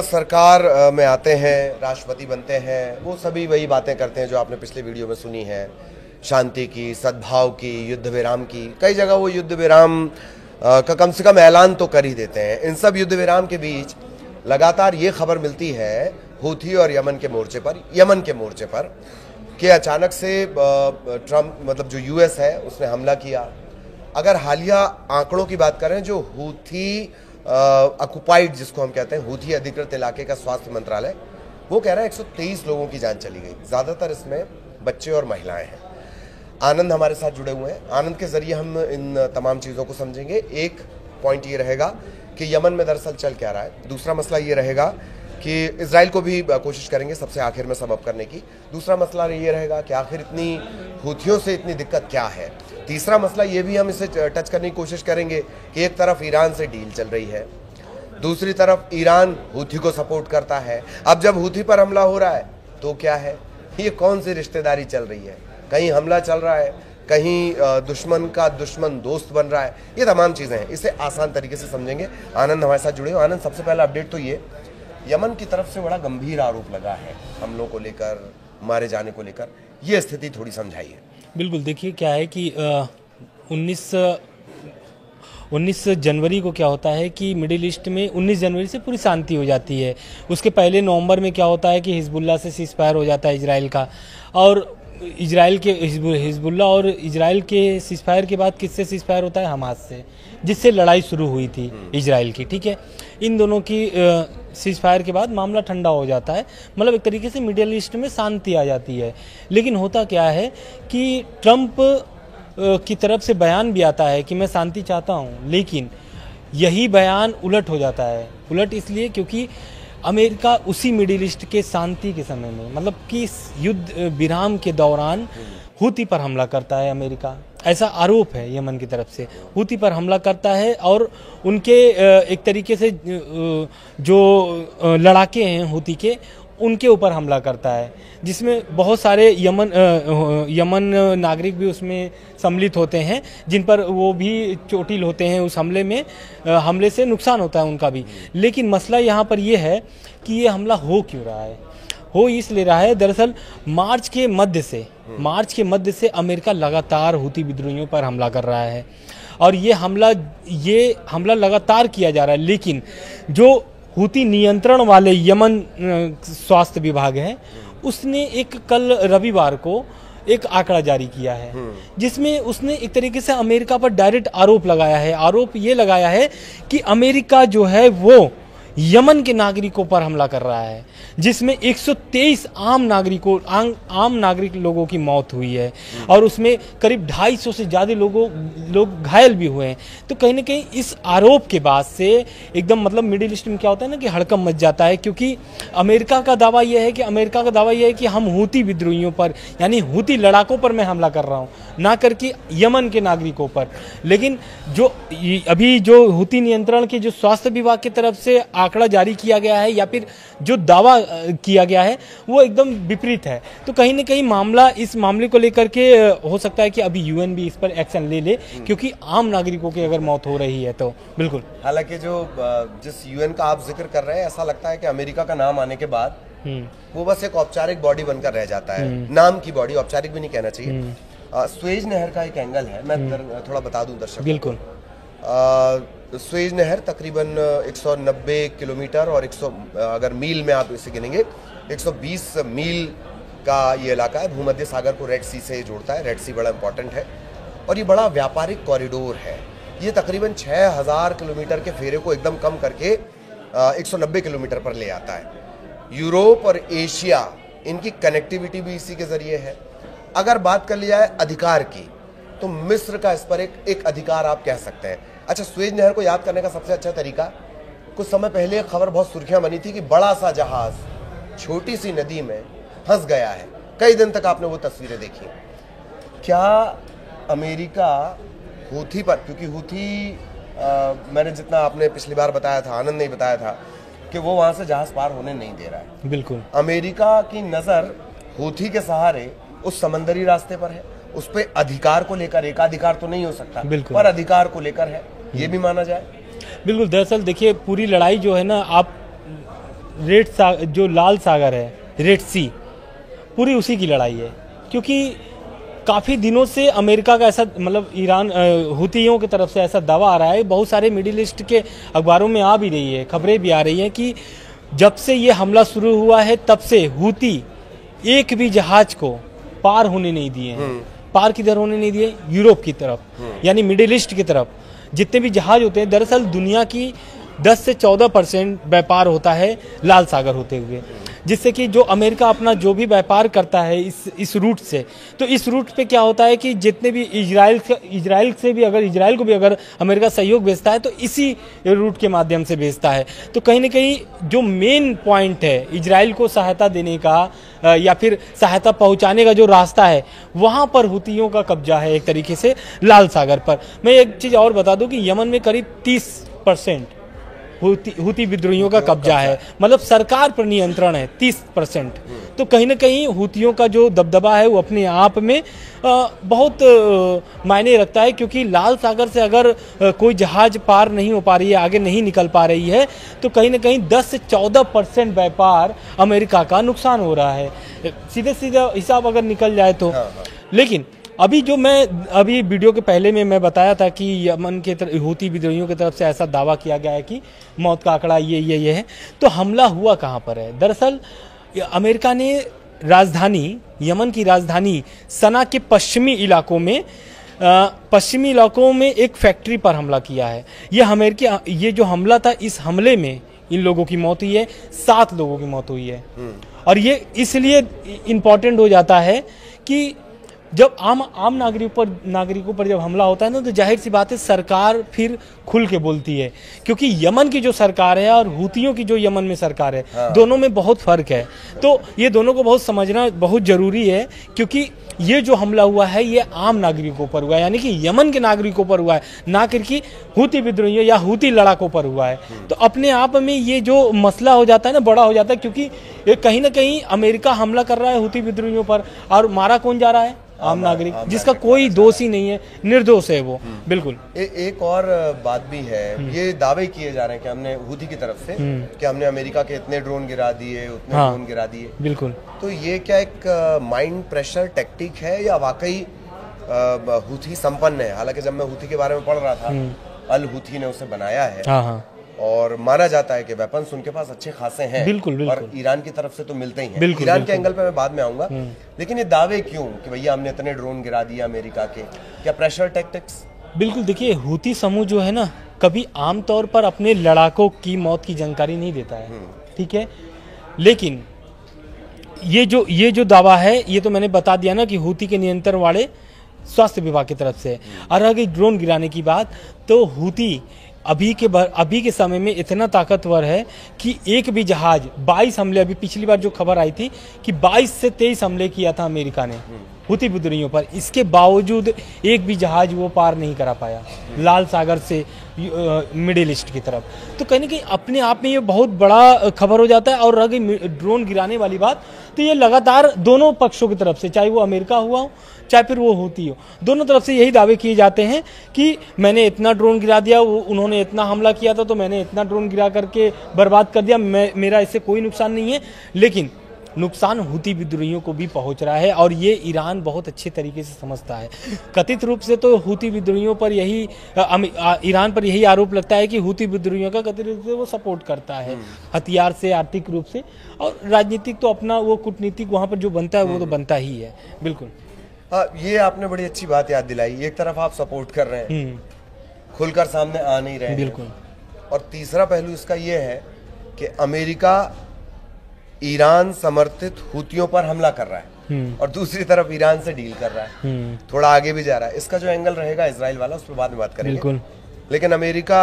सरकार में आते हैं, राष्ट्रपति बनते हैं, वो सभी वही बातें करते हैं जो आपने पिछले वीडियो में सुनी है, शांति की, सद्भाव की, युद्ध विराम की। कई जगह वो युद्ध विराम का कम से कम ऐलान तो कर ही देते हैं। इन सब युद्ध विराम के बीच लगातार ये खबर मिलती है हूथी और यमन के मोर्चे पर कि अचानक से ट्रम्प मतलब जो यूएस है उसने हमला किया। अगर हालिया आंकड़ों की बात करें, जो हूथी ऑक्युपाइड जिसको हम कहते हैं, हूथी अधिकृत इलाके का स्वास्थ्य मंत्रालय वो कह रहा है 123 लोगों की जान चली गई, ज़्यादातर इसमें बच्चे और महिलाएं हैं। आनंद हमारे साथ जुड़े हुए हैं, आनंद के जरिए हम इन तमाम चीज़ों को समझेंगे। एक पॉइंट ये रहेगा कि यमन में दरअसल चल क्या रहा है, दूसरा मसला ये रहेगा कि इजराइल को भी कोशिश करेंगे सबसे आखिर में सबब करने की, दूसरा मसला ये रहेगा कि आखिर इतनी हूथियों से इतनी दिक्कत क्या है, तीसरा मसला ये भी हम इसे टच करने की कोशिश करेंगे कि एक तरफ ईरान से डील चल रही है, दूसरी तरफ ईरान हूथी को सपोर्ट करता है। अब जब हूथी पर हमला हो रहा है तो क्या है, ये कौन सी रिश्तेदारी चल रही है, कहीं हमला चल रहा है, कहीं दुश्मन का दुश्मन दोस्त बन रहा है, ये तमाम चीज़ें हैं। इसे आसान तरीके से समझेंगे। आनंद हमारे साथ जुड़े हो। आनंद, सबसे पहला अपडेट तो ये, यमन की तरफ से बड़ा गंभीर आरोप लगा है हमलों को लेकर, मारे जाने को लेकर, ये स्थिति थोड़ी समझाइए। बिल्कुल, देखिए क्या है कि 19 जनवरी को क्या होता है कि मिडिल ईस्ट में 19 जनवरी से पूरी शांति हो जाती है। उसके पहले नवंबर में क्या होता है कि हिजबुल्ला से सीज़फायर हो जाता है इजराइल का, और इजराइल के हिजबुल्ला और इजराइल के सीज़फायर के बाद किससे सीज़फायर होता है, हमास से, जिससे लड़ाई शुरू हुई थी इजराइल की। ठीक है, इन दोनों की सीज़फायर के बाद मामला ठंडा हो जाता है, मतलब एक तरीके से मिडिल ईस्ट में शांति आ जाती है। लेकिन होता क्या है कि ट्रंप की तरफ से बयान भी आता है कि मैं शांति चाहता हूं, लेकिन यही बयान उलट हो जाता है। उलट इसलिए क्योंकि अमेरिका उसी मिडिल ईस्ट के शांति के समय में, मतलब कि युद्ध विराम के दौरान हूथी पर हमला करता है अमेरिका, ऐसा आरोप है यमन की तरफ से। हूथी पर हमला करता है और उनके एक तरीके से जो लड़ाके हैं हूथी के, उनके ऊपर हमला करता है, जिसमें बहुत सारे यमन नागरिक भी उसमें सम्मिलित होते हैं, जिन पर वो भी चोटिल होते हैं। उस हमले से नुकसान होता है उनका भी। लेकिन मसला यहाँ पर ये है कि ये हमला हो क्यों रहा है। हो इसलिए रहा है, दरअसल मार्च के मध्य से अमेरिका लगातार हूथी विद्रोहियों पर हमला कर रहा है, और ये हमला लगातार किया जा रहा है। लेकिन जो हूथी नियंत्रण वाले यमन स्वास्थ्य विभाग है, उसने कल रविवार को एक आंकड़ा जारी किया है, जिसमें उसने एक तरीके से अमेरिका पर डायरेक्ट आरोप लगाया है। आरोप ये लगाया है कि अमेरिका जो है वो यमन के नागरिकों पर हमला कर रहा है, जिसमें 123 आम नागरिक लोगों की मौत हुई है, और उसमें करीब 250 से ज़्यादा लोग घायल भी हुए हैं। तो कहीं ना कहीं इस आरोप के बाद से एकदम मतलब मिडिल ईस्ट में क्या होता है ना कि हड़कंप मच जाता है, क्योंकि अमेरिका का दावा यह है कि हम हूथी विद्रोहियों पर, यानी हूथी लड़ाकों पर मैं हमला कर रहा हूँ, ना करके यमन के नागरिकों पर। लेकिन अभी जो हूथी नियंत्रण के जो स्वास्थ्य विभाग की तरफ से आंकड़ा जारी किया गया है, या फिर जो दावा किया गया है, वो एकदम विपरीत है। तो कहीं ना कहीं इस मामले को लेकर के हो सकता है कि अभी यूएन भी इस पर एक्शन ले, क्योंकि आम नागरिकों की अगर मौत हो रही है तो बिल्कुल। हालांकि जिस यूएन का आप जिक्र कर रहे हैं, ऐसा लगता है कि अमेरिका का नाम आने के बाद वो बस एक औपचारिक बॉडी बनकर रह जाता है, नाम की बॉडी, औपचारिक भी नहीं कहना चाहिए। स्वेज नहर का एक एंगल है, मैं थोड़ा बता दूं दर्शकों। बिल्कुल। स्वेज नहर तकरीबन 190 किलोमीटर और 100 अगर मील में आप इसे गिनेंगे 120 मील का ये इलाका है। भूमध्य सागर को रेड सी से जोड़ता है। रेड सी बड़ा इंपॉर्टेंट है और ये बड़ा व्यापारिक कॉरिडोर है। ये तकरीबन 6000 किलोमीटर के फेरे को एकदम कम करके 190 किलोमीटर पर ले आता है। यूरोप और एशिया, इनकी कनेक्टिविटी भी इसी के जरिए है। अगर बात कर ली जाए अधिकार की, तो मिस्र का इस पर एक अधिकार आप कह सकते हैं। अच्छा, स्वेज नहर को याद करने का सबसे अच्छा तरीका, कुछ समय पहले एक खबर बहुत सुर्खियां बनी थी कि बड़ा सा जहाज छोटी सी नदी में फंस गया है। कई दिन तक आपने वो तस्वीरें देखी। क्या अमेरिका हूथी पर, क्योंकि हूथी मैंने जितना आपने पिछली बार बताया था, आनंद ने बताया था कि वो वहां से जहाज पार होने नहीं दे रहा है। बिल्कुल। अमेरिका की नजर हूथी के सहारे उस समंदरी रास्ते पर है, उस पे अधिकार को लेकर, एकाधिकार तो नहीं हो सकता, पर अधिकार को लेकर है, ये भी माना जाए। बिल्कुल। दरअसल देखिए, पूरी लड़ाई जो है ना, आप जो लाल सागर है, रेड सी, पूरी उसी की लड़ाई है। क्योंकि काफ़ी दिनों से अमेरिका का ऐसा, मतलब ईरान हुतियों की तरफ से ऐसा दावा आ रहा है, बहुत सारे मिडिल ईस्ट के अखबारों में आ भी रही है, खबरें भी आ रही हैं कि जब से ये हमला शुरू हुआ है तब से हुती एक भी जहाज को पार होने नहीं दिए हैं। पार किधर होने नहीं दिए? यूरोप की तरफ, यानी मिडिल ईस्ट की तरफ। जितने भी जहाज होते हैं, दरअसल दुनिया की 10 से 14% व्यापार होता है लाल सागर होते हुए, जिससे कि जो अमेरिका अपना जो भी व्यापार करता है इस रूट से, तो इस रूट पे क्या होता है कि जितने भी इजराइल से भी, अगर इजराइल को भी अगर अमेरिका सहयोग भेजता है तो इसी रूट के माध्यम से भेजता है। तो कहीं ना कहीं जो मेन पॉइंट है इजराइल को सहायता देने का या फिर सहायता पहुंचाने का जो रास्ता है, वहां पर हुतियों का कब्जा है एक तरीके से लाल सागर पर। मैं एक चीज़ और बता दूं कि यमन में करीब 30% हुती विद्रोहियों का कब्जा है, मतलब सरकार पर नियंत्रण है 30%। तो कहीं ना कहीं हुतियों का जो दबदबा है वो अपने आप में बहुत मायने रखता है, क्योंकि लाल सागर से अगर कोई जहाज पार नहीं हो पा रही है, आगे नहीं निकल पा रही है, तो कहीं ना कहीं 10 से 14% व्यापार अमेरिका का नुकसान हो रहा है, सीधे सीधे हिसाब अगर निकल जाए तो। लेकिन अभी जो अभी वीडियो के पहले में मैं बताया था कि यमन के हुती विद्रोहियों की तरफ से ऐसा दावा किया गया है कि मौत का आंकड़ा ये है। तो हमला हुआ कहाँ पर है? दरअसल अमेरिका ने यमन की राजधानी सना के पश्चिमी इलाकों में एक फैक्ट्री पर हमला किया है। ये जो हमला था, इस हमले में इन लोगों की मौत हुई है, 7 लोगों की मौत हुई है। और ये इसलिए इम्पोर्टेंट हो जाता है कि जब आम नागरिकों पर जब हमला होता है ना, तो जाहिर सी बात है सरकार फिर खुल के बोलती है, क्योंकि यमन की जो सरकार है और हुतियों की जो यमन में सरकार है, दोनों में बहुत फर्क है। तो ये दोनों को बहुत समझना बहुत जरूरी है, क्योंकि ये जो हमला हुआ है ये आम नागरिकों पर हुआ है, यानी कि यमन के नागरिकों पर हुआ है, ना कि हुती विद्रोहियों या हुती लड़ाकों पर हुआ है। तो अपने आप में ये जो मसला हो जाता है ना, बड़ा हो जाता है, क्योंकि ये कहीं ना कहीं अमेरिका हमला कर रहा है हुती विद्रोहियों पर, और मारा कौन जा रहा है? आम नागरिक, जिसका कोई दोष ही नहीं है, निर्दोष है वो। बिल्कुल। एक और बात भी है, ये दावे किए जा रहे हैं कि हमने हुती की तरफ से कि हमने अमेरिका के इतने ड्रोन गिरा दिए, उतने ड्रोन गिरा दिए। बिल्कुल। तो ये क्या एक माइंड प्रेशर टेक्टिक है या वाकई हुती संपन्न है? हालांकि जब मैं हुती के बारे में पढ़ रहा था, अल हुती ने उसे बनाया है, और माना जाता है कि वेपन्स उनके पास अच्छे खासे हैं। बिल्कुल, बिल्कुल। और ईरान की तरफ से तो मिलते ही हैं। ईरान के एंगल पे मैं बाद में आऊंगा, लेकिन ये दावे क्यों कि भैया हमने इतने ड्रोन गिरा दिए अमेरिका के? क्या प्रेशर टैक्टिक्स? बिल्कुल। देखिए, हुती समूह जो है ना, कभी आमतौर पर अपने लड़ाकों की मौत की जानकारी नहीं देता है, ठीक है। लेकिन ये जो दावा है, ये तो मैंने बता दिया ना कि हुती के नियंत्रण वाले स्वास्थ्य विभाग की तरफ से। और अगर ड्रोन गिराने की बात, तो हुती अभी के समय में इतना ताकतवर है कि एक भी जहाज 22 हमले, अभी पिछली बार जो खबर आई थी कि 22 से 23 हमले किया था अमेरिका ने हुती विद्रोहियों पर, इसके बावजूद एक भी जहाज वो पार नहीं करा पाया लाल सागर से मिडिल ईस्ट की तरफ। तो कहीं ना कहीं अपने आप में ये बहुत बड़ा खबर हो जाता है। और रह गई ड्रोन गिराने वाली बात, तो ये लगातार दोनों पक्षों की तरफ से, चाहे वो अमेरिका हुआ हो चाहे फिर वो हुती हो, दोनों तरफ से यही दावे किए जाते हैं कि मैंने इतना ड्रोन गिरा दिया, उन्होंने इतना हमला किया था तो मैंने इतना ड्रोन गिरा करके बर्बाद कर दिया, मेरा इससे कोई नुकसान नहीं है। लेकिन नुकसान हुती विद्रोहियों को भी पहुंच रहा है, और ये ईरान बहुत अच्छे तरीके से समझता है। कथित रूप से तो हुती विद्रोहियों पर ईरान पर यही आरोप लगता है कि हुती विद्रोहियों का कथित रूप से वो सपोर्ट करता है, हथियार से, आर्थिक रूप से, और राजनीतिक तो अपना वो कूटनीतिक वहाँ पर जो बनता है वो तो बनता ही है। बिल्कुल। ये आपने बड़ी अच्छी बात याद दिलाई। एक तरफ आप सपोर्ट कर रहे हैं, खुलकर सामने आ नहीं रहे हैं। बिल्कुल। और तीसरा पहलू इसका ये है कि अमेरिका ईरान समर्थित हुतियों पर हमला कर रहा है, और दूसरी तरफ ईरान से डील कर रहा है, थोड़ा आगे भी जा रहा है। इसका जो एंगल रहेगा इजराइल वाला, उस पर बाद में बात करेंगे। बिल्कुल। लेकिन अमेरिका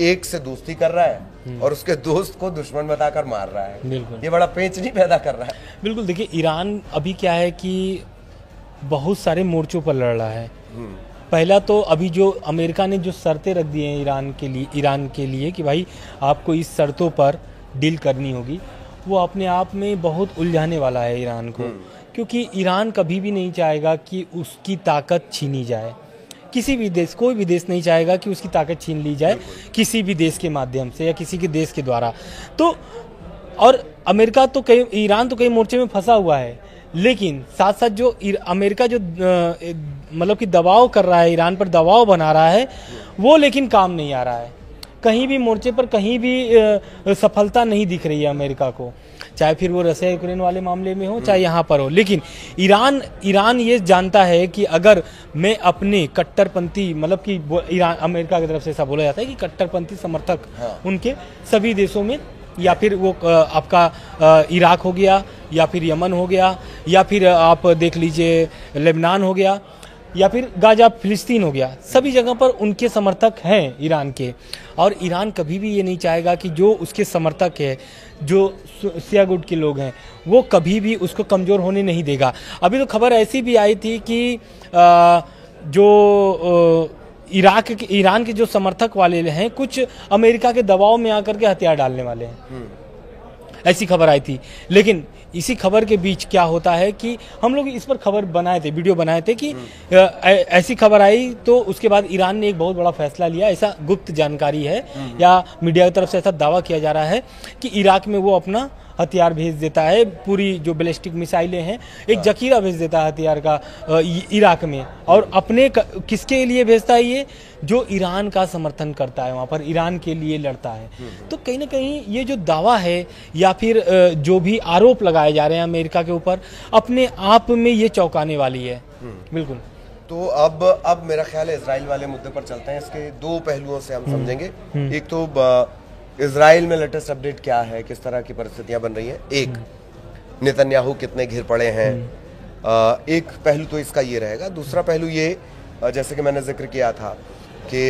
एक से दोस्ती कर रहा है और उसके दोस्त को दुश्मन बताकर मार रहा है। बिल्कुल। ये बड़ा पेंच नहीं पैदा कर रहा है? बिल्कुल। देखिए, ईरान अभी क्या है कि बहुत सारे मोर्चों पर लड़ रहा है। पहला तो अभी जो अमेरिका ने जो शर्तें रख दी हैं ईरान के लिए कि भाई आपको इस शर्तों पर डील करनी होगी, वो अपने आप में बहुत उलझाने वाला है ईरान को, क्योंकि ईरान कभी भी नहीं चाहेगा कि उसकी ताकत छीनी जाए। किसी भी देश, कोई भी देश नहीं चाहेगा कि उसकी ताकत छीन ली जाए किसी भी देश के माध्यम से या किसी के देश के द्वारा। तो और अमेरिका तो कई, ईरान तो कई मोर्चे में फंसा हुआ है, लेकिन साथ साथ जो अमेरिका जो मतलब कि दबाव कर रहा है, ईरान पर दबाव बना रहा है, वो लेकिन काम नहीं आ रहा है। कहीं भी मोर्चे पर कहीं भी सफलता नहीं दिख रही है अमेरिका को, चाहे फिर वो रशिया यूक्रेन वाले मामले में हो, चाहे यहाँ पर हो। लेकिन ईरान ये जानता है कि अगर मैं अपने कट्टरपंथी, मतलब कि ईरान, अमेरिका की तरफ से ऐसा बोला जाता है कि कट्टरपंथी समर्थक उनके सभी देशों में, या फिर वो आपका इराक हो गया, या फिर यमन हो गया, या फिर आप देख लीजिए लेबनान हो गया, या फिर गाजा फिलिस्तीन हो गया, सभी जगह पर उनके समर्थक हैं ईरान के। और ईरान कभी भी ये नहीं चाहेगा कि जो उसके समर्थक है, जो शिया गुट के लोग हैं, वो कभी भी उसको कमज़ोर होने नहीं देगा। अभी तो खबर ऐसी भी आई थी कि ईरान के जो समर्थक वाले हैं, कुछ अमेरिका के दबाव में आकर के हथियार डालने वाले हैं, ऐसी खबर आई थी। लेकिन इसी खबर के बीच क्या होता है कि हम लोग इस पर खबर बनाए थे, वीडियो बनाए थे कि ऐसी खबर आई, तो उसके बाद ईरान ने एक बहुत बड़ा फैसला लिया, ऐसा गुप्त जानकारी है या मीडिया की तरफ से ऐसा दावा किया जा रहा है कि इराक में वो अपना हथियार भेज देता है, पूरी जो बैलिस्टिक मिसाइलें हैं, एक जखीरा भेज देता है हथियार का इराक में। और अपने किसके लिए भेजता है? ये जो ईरान का समर्थन करता है, वहाँ पर ईरान के लिए लड़ता है। तो कहीं ना कहीं ये जो दावा है या फिर जो भी आरोप लगाए जा रहे हैं अमेरिका के ऊपर, अपने आप में ये चौंकाने वाली है। बिल्कुल। तो अब मेरा ख्याल है इजराइल वाले मुद्दे पर चलते हैं। इसके दो पहलुओं से हम समझेंगे। एक तो इजराइल में लेटेस्ट अपडेट क्या है, किस तरह की परिस्थितियां बन रही हैं, एक नेतन्याहू कितने घिर पड़े हैं, एक पहलू तो इसका ये रहेगा। दूसरा पहलू ये, जैसे कि मैंने जिक्र किया था कि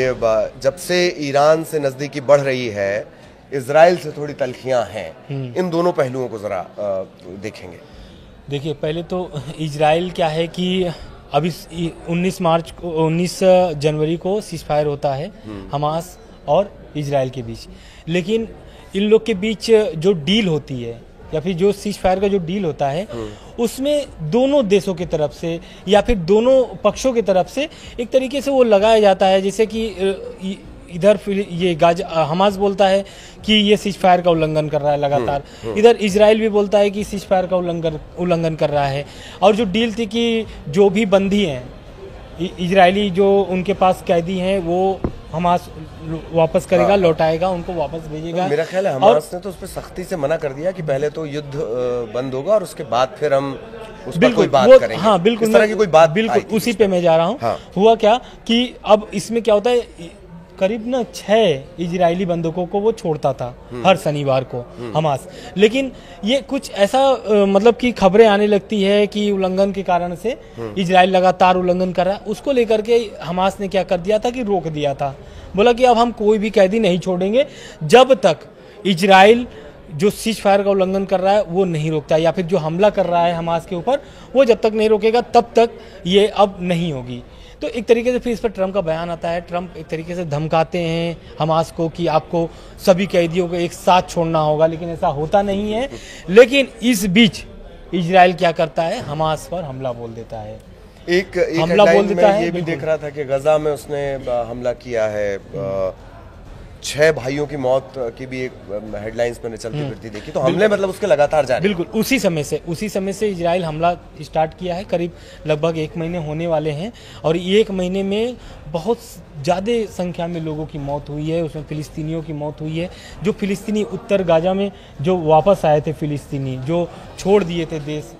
जब से ईरान से नज़दीकी बढ़ रही है, इजराइल से थोड़ी तलखियां हैं। इन दोनों पहलुओं को ज़रा देखेंगे। देखिए, पहले तो इजराइल क्या है कि अभी 19 जनवरी को सीज़फायर होता है हमास और इजराइल के बीच। लेकिन इन लोग के बीच जो डील होती है, या फिर जो सीज़फायर का जो डील होता है, उसमें दोनों देशों की तरफ से या फिर दोनों पक्षों की तरफ से एक तरीके से वो लगाया जाता है, जैसे कि इधर ये हमास बोलता है कि ये सीज़फायर का उल्लंघन कर रहा है लगातार, इधर इजराइल भी बोलता है कि सीज़फायर का उल्लंघन कर रहा है। और जो डील थी कि जो भी बंदी हैं इजरायली, जो उनके पास कैदी हैं, वो हमास वापस करेगा, लौटाएगा, उनको वापस भेजेगा। तो मेरा ख्याल है हमास ने तो उस पर सख्ती से मना कर दिया कि पहले तो युद्ध बंद होगा और उसके बाद फिर हम उस पर कोई बात करेंगे। हाँ, बिल्कुल, इस तरह की कोई बात, बिल्कुल उसी पे मैं जा रहा हूँ। हाँ। हुआ क्या कि अब इसमें क्या होता है, करीब 6 इजरायली बंदूकों को वो छोड़ता था हर शनिवार को हमास। लेकिन ये कुछ ऐसा मतलब कि खबरें आने लगती है कि उल्लंघन के कारण से इजराइल लगातार उल्लंघन कर रहा है। उसको लेकर के हमास ने क्या कर दिया था कि रोक दिया था, बोला कि अब हम कोई भी कैदी नहीं छोड़ेंगे जब तक इजराइल जो सीज़फायर का उल्लंघन कर रहा है वो नहीं रोकता, या फिर जो हमला कर रहा है हमास के ऊपर वो जब तक नहीं रोकेगा तब तक ये अब नहीं होगी। तो एक तरीके से फिर इस पर ट्रंप का बयान आता है। ट्रंप एक तरीके से धमकाते हैं हमास को कि आपको सभी कैदियों को एक साथ छोड़ना होगा, लेकिन ऐसा होता नहीं है। लेकिन इस बीच इजराइल क्या करता है, हमास पर हमला बोल देता है। एक हमला बोल देता है। ये भी देख रहा था कि गजा में उसने हमला किया है। 6 भाइयों की मौत की भी एक हेडलाइंस मैंने चलती फिरती देखी। तो हमले मतलब उसके लगातार जारी। बिल्कुल उसी समय से इजराइल हमला स्टार्ट किया है। करीब लगभग 1 महीने होने वाले हैं, और 1 महीने में बहुत ज़्यादा संख्या में लोगों की मौत हुई है। उसमें फिलिस्तीनियों की मौत हुई है, जो फिलिस्तीनी उत्तर गाजा में जो वापस आए थे, फिलिस्तीनी जो छोड़ दिए थे देश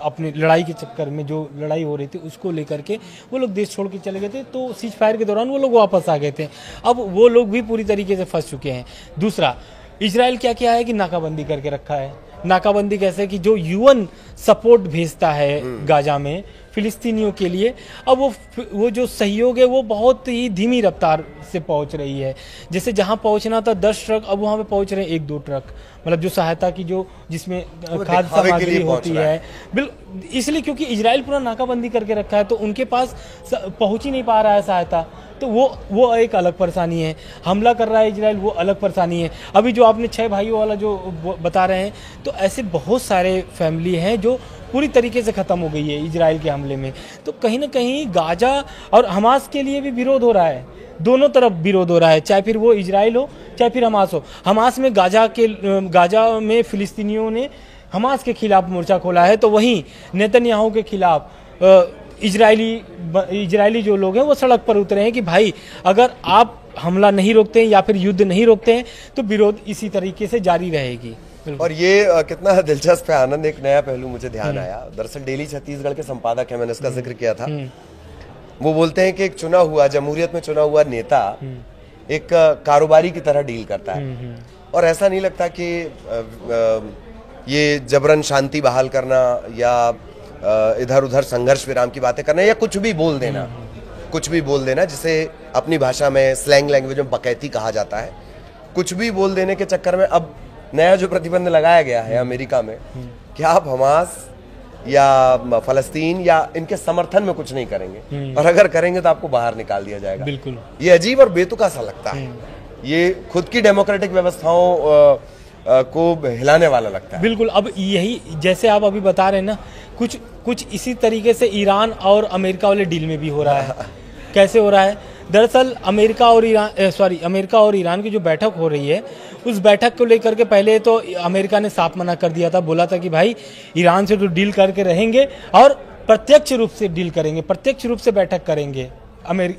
अपनी लड़ाई के चक्कर में, जो लड़ाई हो रही थी उसको लेकर के वो लोग देश छोड़ के चले गए थे। तो सीज़फायर के दौरान वो लोग वापस आ गए थे। अब वो लोग भी पूरी तरीके से फंस चुके हैं। दूसरा, इजराइल क्या किया है कि नाकाबंदी करके रखा है। नाकाबंदी कैसे कि जो यूएन सपोर्ट भेजता है गाजा में फिलिस्तीनियों के लिए, अब वो जो सहयोग है वो बहुत ही धीमी रफ्तार से पहुंच रही है। जैसे जहां पहुंचना था 10 ट्रक, अब वहां पे पहुंच रहे हैं 1-2 ट्रक, मतलब जो सहायता की जो जिसमें खाद्य सामग्री होती है। इसलिए क्योंकि इजराइल पूरा नाकाबंदी करके रखा है, तो उनके पास पहुंच ही नहीं पा रहा है सहायता। तो वो एक अलग परेशानी है। हमला कर रहा है इजराइल, वो अलग परेशानी है। अभी जो आपने 6 भाइयों वाला जो बता रहे हैं, तो ऐसे बहुत सारे फैमिली हैं जो पूरी तरीके से ख़त्म हो गई है इजराइल के हमले में। तो कहीं ना कहीं गाजा और हमास के लिए भी विरोध हो रहा है, दोनों तरफ विरोध हो रहा है, चाहे फिर वो इजराइल हो चाहे फिर हमास हो। हमास में गाजा में फिलिस्तीनियों ने हमास के खिलाफ मोर्चा खोला है, तो वहीं नेतन्याहू के खिलाफ इजरायली जो लोग हैं वो सड़क पर उतरे हैं कि भाई अगर आप हमला नहीं रोकते हैं या फिर युद्ध नहीं रोकते हैं तो विरोध इसी तरीके से जारी रहेगी। और ये कितना दिलचस्प है आनंद, एक नया पहलू मुझे ध्यान आया। दरअसल डेली छत्तीसगढ़ के संपादक हैं, मैंने इसका जिक्र किया था, वो बोलते हैं कि एक चुना हुआ, जमहूरियत में चुना हुआ नेता एक कारोबारी की तरह डील करता है, और ऐसा नहीं लगता कि ये जबरन शांति बहाल करना या इधर उधर संघर्ष विराम की बातें करना या कुछ भी बोल देना, जिसे अपनी भाषा में स्लैंग लैंग्वेज में बकैती कहा जाता है, कुछ भी बोल देने के चक्कर में अब नया जो प्रतिबंध लगाया गया है अमेरिका में कि आप हमास या फलस्तीन या इनके समर्थन में कुछ नहीं करेंगे, और अगर करेंगे तो आपको बाहर निकाल दिया जाएगा। बिल्कुल, ये अजीब और बेतुका सा लगता है, ये खुद की डेमोक्रेटिक व्यवस्थाओं को हिलाने वाला लगता है। बिल्कुल, अब यही जैसे आप अभी बता रहे हैं ना, कुछ इसी तरीके से ईरान और अमेरिका वाले डील में भी हो रहा है। कैसे हो रहा है? दरअसल अमेरिका और ईरान की जो बैठक हो रही है, उस बैठक को लेकर के पहले तो अमेरिका ने साफ मना कर दिया था, बोला था कि भाई ईरान से तो डील करके रहेंगे और प्रत्यक्ष रूप से डील करेंगे, प्रत्यक्ष रूप से बैठक करेंगे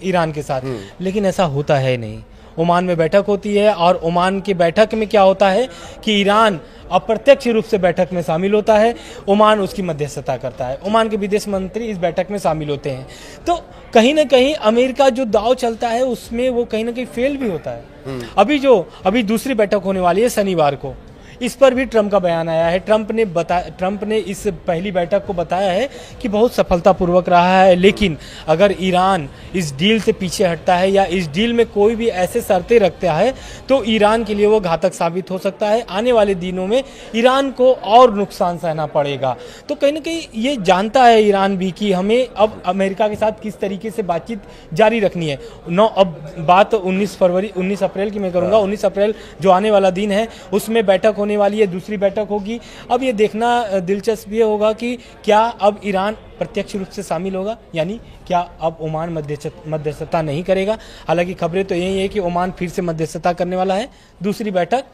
ईरान के साथ। लेकिन ऐसा होता है नहीं। ओमान में बैठक होती है और ओमान की बैठक में क्या होता है कि ईरान अप्रत्यक्ष रूप से बैठक में शामिल होता है, ओमान उसकी मध्यस्थता करता है, ओमान के विदेश मंत्री इस बैठक में शामिल होते हैं। तो कहीं ना कहीं अमेरिका जो दाव चलता है उसमें वो कहीं ना कहीं फेल भी होता है। अभी दूसरी बैठक होने वाली है शनिवार को, इस पर भी ट्रंप का बयान आया है। ट्रंप ने इस पहली बैठक को बताया है कि बहुत सफलतापूर्वक रहा है, लेकिन अगर ईरान इस डील से पीछे हटता है या इस डील में कोई भी ऐसे शर्तें रखता है तो ईरान के लिए वो घातक साबित हो सकता है। आने वाले दिनों में ईरान को और नुकसान सहना पड़ेगा। तो कहीं ना कहीं ये जानता है ईरान भी कि हमें अब अमेरिका के साथ किस तरीके से बातचीत जारी रखनी है। अब बात 19 अप्रैल की मैं करूँगा। 19 अप्रैल जो आने वाला दिन है उसमें बैठक होने वाली है, दूसरी बैठक होगी। अब ये देखना दिलचस्प ये होगा कि क्या अब ईरान प्रत्यक्ष रूप से शामिल होगा, यानी क्या अब ओमान मध्यस्थता नहीं करेगा। हालांकि खबरें तो यही है कि ओमान फिर से मध्यस्थता करने वाला है। दूसरी बैठक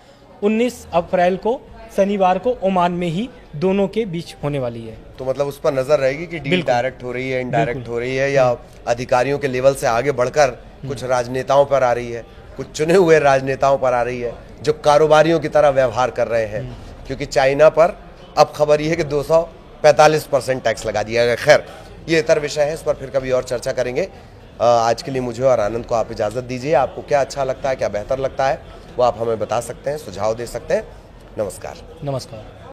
19 अप्रैल को शनिवार को ओमान में ही दोनों के बीच होने वाली है। तो मतलब उस पर नजर रहेगी कि डील डायरेक्ट हो रही है, इनडायरेक्ट हो रही है, या अधिकारियों के लेवल से आगे बढ़कर कुछ राजनेताओं पर आ रही है, कुछ चुने हुए राजनेताओं पर आ रही है जो कारोबारियों की तरह व्यवहार कर रहे हैं। क्योंकि चाइना पर अब खबर यह है कि 245% टैक्स लगा दिया गया। खैर, ये इतर विषय है, इस पर फिर कभी और चर्चा करेंगे। आज के लिए मुझे और आनंद को आप इजाज़त दीजिए। आपको क्या अच्छा लगता है, क्या बेहतर लगता है, वो आप हमें बता सकते हैं, सुझाव दे सकते हैं। नमस्कार।